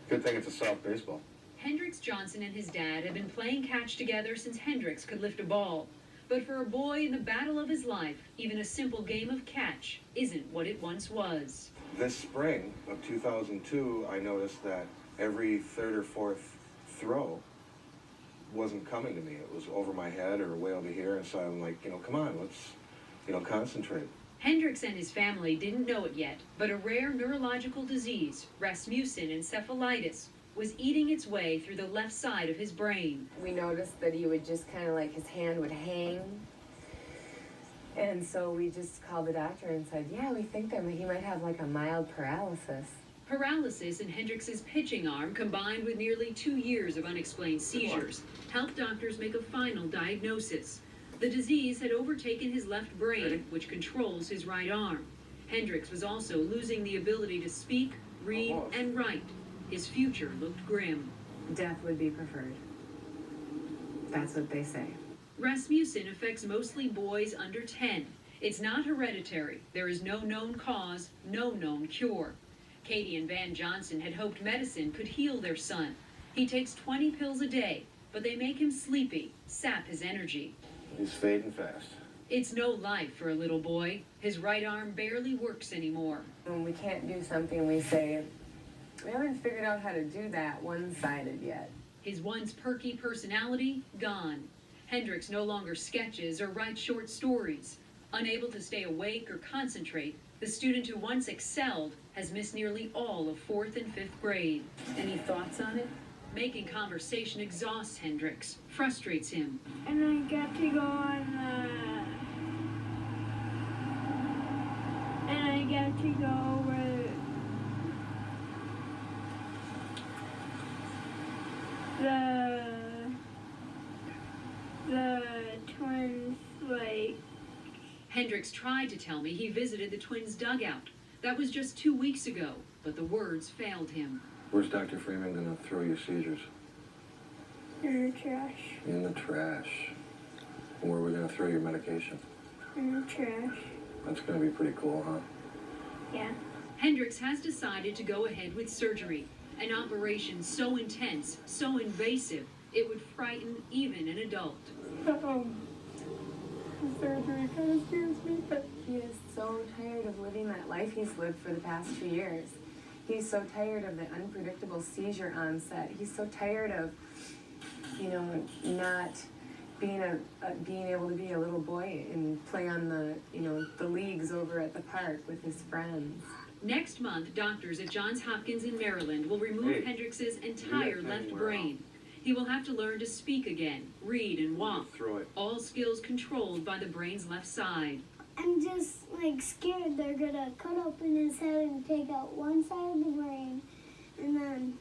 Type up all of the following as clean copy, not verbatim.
Good thing it's a soft baseball. Hendrix Johnson and his dad have been playing catch together since Hendrix could lift a ball. But for a boy in the battle of his life, even a simple game of catch isn't what it once was. This spring of 2002, I noticed that every third or fourth throw wasn't coming to me. It was over my head or way over here, and so I'm like, come on, let's, concentrate. Hendrix and his family didn't know it yet, but a rare neurological disease, Rasmussen encephalitis, was eating its way through the left side of his brain. We noticed that he would just kind of like his hand would hang. And so we just called the doctor and said, yeah, we think that he might have like a mild paralysis. Paralysis in Hendrix's pitching arm, combined with nearly 2 years of unexplained seizures, helped doctors make a final diagnosis. The disease had overtaken his left brain, which controls his right arm. Hendrix was also losing the ability to speak, read, and write. His future looked grim. Death would be preferred. That's what they say. Rasmussen affects mostly boys under 10. It's not hereditary. There is no known cause, no known cure. Katie and Van Johnson had hoped medicine could heal their son. He takes 20 pills a day, but they make him sleepy, sap his energy. He's fading fast. It's no life for a little boy. His right arm barely works anymore. When we can't do something, we say, we haven't figured out how to do that one-sided yet. His once perky personality, gone. Hendrix no longer sketches or writes short stories. Unable to stay awake or concentrate, the student who once excelled has missed nearly all of 4th and 5th grade. Any thoughts on it? Making conversation exhausts Hendrix, frustrates him. And I got to go on and I got to go where the twins, like... Hendrix tried to tell me he visited the twins' dugout. That was just 2 weeks ago, but the words failed him. Where's Dr. Freeman gonna throw your seizures? In the trash. In the trash. And where are we gonna throw your medication? In the trash. That's gonna be pretty cool, huh? Yeah. Hendrix has decided to go ahead with surgery, an operation so intense, so invasive, it would frighten even an adult. The surgery kind of scares me, but he is so tired of living that life he's lived for the past 2 years. He's so tired of the unpredictable seizure onset. He's so tired of, not being being able to be a little boy and play on the leagues over at the park with his friends. Next month, doctors at Johns Hopkins in Maryland will remove Hendrix's entire left brain. He will have to learn to speak again, read and walk. All skills controlled by the brain's left side. I'm just scared they're gonna cut open his head and take out one side of the brain, and then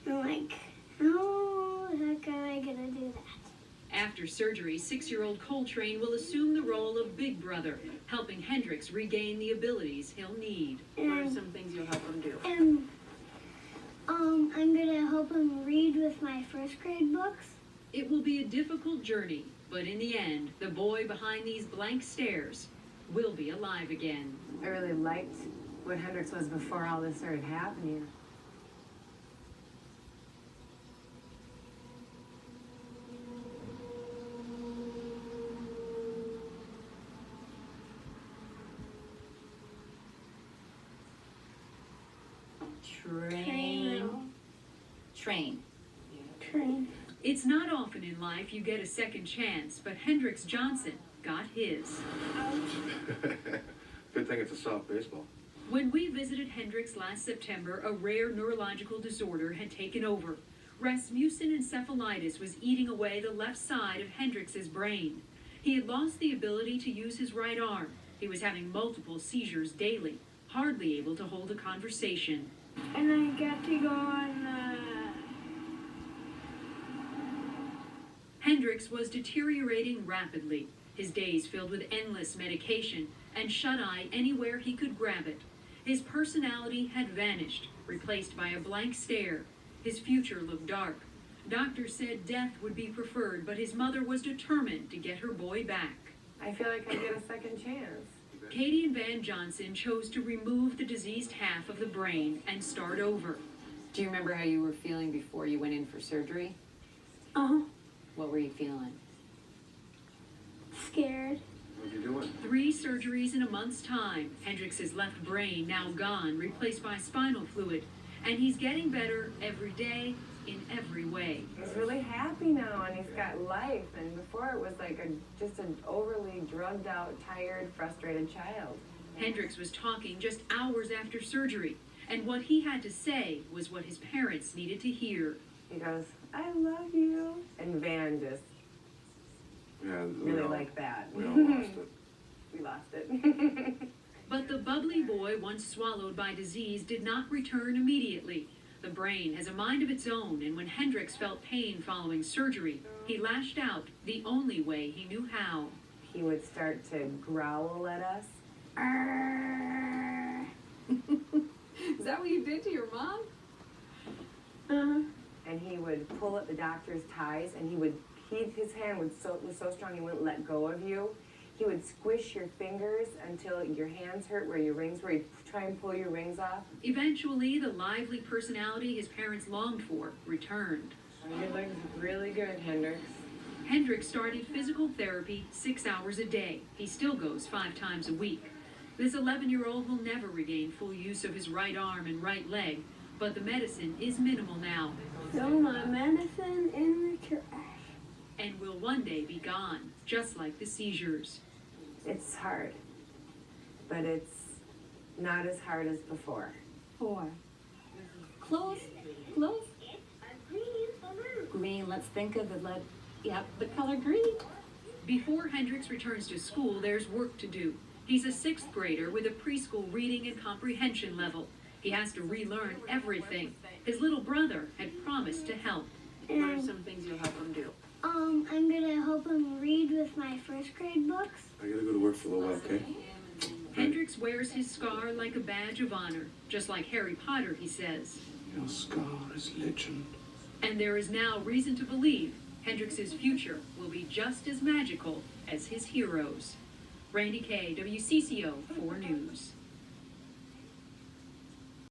I'm like, how the heck am I gonna do that? After surgery, 6-year-old Coltrane will assume the role of big brother, helping Hendrix regain the abilities he'll need. What are some things you'll help him do? I'm gonna help him read with my first grade books. It will be a difficult journey, but in the end, the boy behind these blank stares will be alive again. I really liked what Hendrix was before all this started happening. Train. It's not often in life you get a second chance, but Hendrix Johnson got his. Good thing it's a soft baseball. When we visited Hendrix last September, a rare neurological disorder had taken over. Rasmussen encephalitis was eating away the left side of Hendrix's brain. He had lost the ability to use his right arm. He was having multiple seizures daily, hardly able to hold a conversation. And I got to go on Hendrix was deteriorating rapidly, his days filled with endless medication and shut-eye anywhere he could grab it. His personality had vanished, replaced by a blank stare. His future looked dark. Doctors said death would be preferred, but his mother was determined to get her boy back. I feel like I get a second chance. Katie and Van Johnson chose to remove the diseased half of the brain and start over. Do you remember how you were feeling before you went in for surgery? Uh-huh. What were you feeling? Scared. What are you doing? 3 surgeries in a month's time. Hendrix's left brain now gone, replaced by spinal fluid. And he's getting better every day in every way. He's really happy now, and he's got life. And before it was like just an overly drugged out, tired, frustrated child. Hendrix was talking just hours after surgery, and what he had to say was what his parents needed to hear. He goes, "I love you," and Van just Yeah, really liked that. we all lost it. We lost it. But the bubbly boy, once swallowed by disease, did not return immediately. The brain has a mind of its own, and when Hendrix felt pain following surgery, he lashed out the only way he knew how. He would start to growl at us. Is that what you did to your mom? Uh-huh. And he would pull at the doctor's ties, and his hand was so strong he wouldn't let go of you. He would squish your fingers until your hands hurt where your rings were. He'd try and pull your rings off. Eventually, the lively personality his parents longed for returned. Your leg's really good, Hendrix. Hendrix started physical therapy 6 hours a day. He still goes 5 times a week. This 11-year-old will never regain full use of his right arm and right leg, but the medicine is minimal now Throw my medicine in the trash. and will one day be gone, just like the seizures. It's hard, but it's not as hard as before. 4. Close. Green. Let's think of the color green. Before Hendrix returns to school, there's work to do. He's a 6th grader with a preschool reading and comprehension level. He has to relearn everything. His little brother had promised to help. And What are some things you'll help them do? I'm gonna help him read with my 1st grade books. I gotta go to work for a little while, okay? Hendrix wears his scar like a badge of honor, just like Harry Potter, he says. Your scar is legend. And there is now reason to believe Hendrix's future will be just as magical as his heroes. Randy Kay, WCCO 4 News.